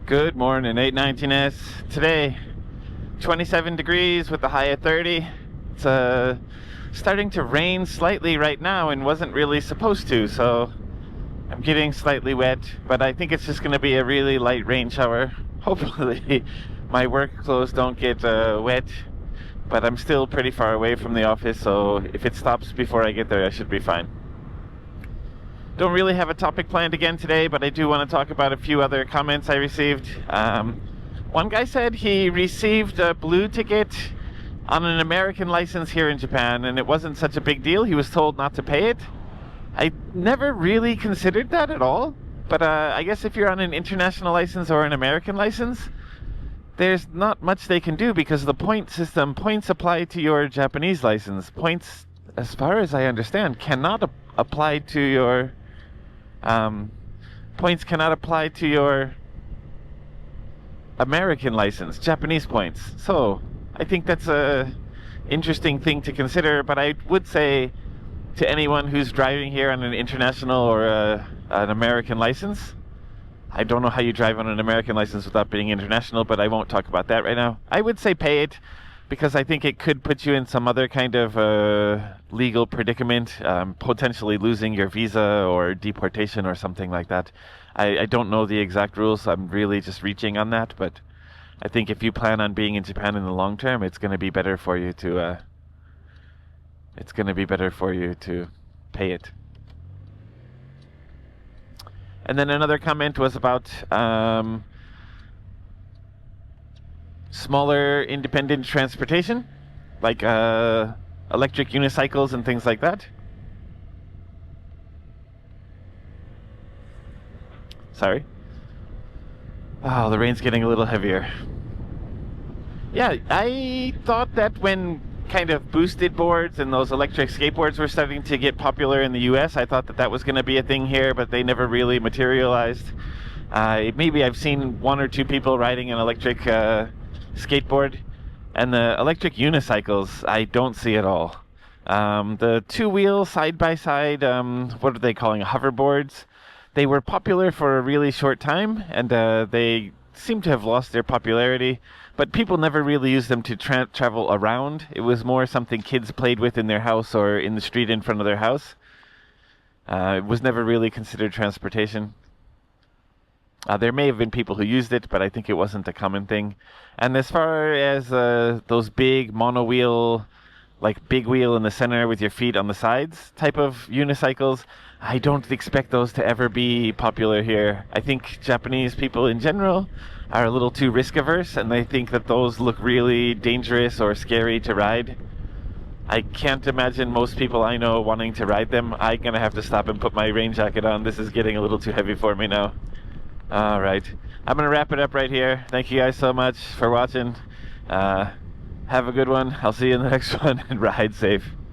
Good morning, 819S. Today, 27 degrees with a high of 30. It's starting to rain slightly right now and wasn't really supposed to, so I'm getting slightly wet, but I think it's just going to be a really light rain shower. Hopefully my work clothes don't get wet, but I'm still pretty far away from the office, so if it stops before I get there, I should be fine. Don't really have a topic planned again today, but I do want to talk about a few other comments I received. One guy said he received a blue ticket on an American license here in Japan, and it wasn't such a big deal. He was told not to pay it. I never really considered that at all, but I guess if you're on an international license or an American license, there's not much they can do because of the point system. Points apply to your Japanese license. Points, as far as I understand, cannot apply to your... points cannot apply to your American license, Japanese points. So I think that's a interesting thing to consider, but I would say to anyone who's driving here on an international or an American license, I don't know how you drive on an American license without being international, but I won't talk about that right now. I would say pay it, because I think it could put you in some other kind of legal predicament, potentially losing your visa or deportation or something like that. I don't know the exact rules. I'm really just reaching on that, but I think if you plan on being in Japan in the long term, it's going to be better for you to pay it. And then another comment was about smaller independent transportation, like electric unicycles and things like that. Sorry. Oh, the rain's getting a little heavier. Yeah, I thought that when kind of boosted boards and those electric skateboards were starting to get popular in the US, I thought that that was going to be a thing here, but they never really materialized. Maybe I've seen one or two people riding an electric skateboard, and the electric unicycles I don't see at all. The two-wheel side-by-side, what are they calling, hoverboards? They were popular for a really short time, and they seem to have lost their popularity, but people never really used them to travel around. It was more something kids played with in their house or in the street in front of their house. It was never really considered transportation. There may have been people who used it, but I think it wasn't a common thing. And as far as those big mono-wheel, like big wheel in the center with your feet on the sides type of unicycles, I don't expect those to ever be popular here. I think Japanese people in general are a little too risk-averse, and they think that those look really dangerous or scary to ride. I can't imagine most people I know wanting to ride them. I'm going to have to stop and put my rain jacket on. This is getting a little too heavy for me now. Alright, I'm going to wrap it up right here. Thank you guys so much for watching. Have a good one. I'll see you in the next one, and ride safe.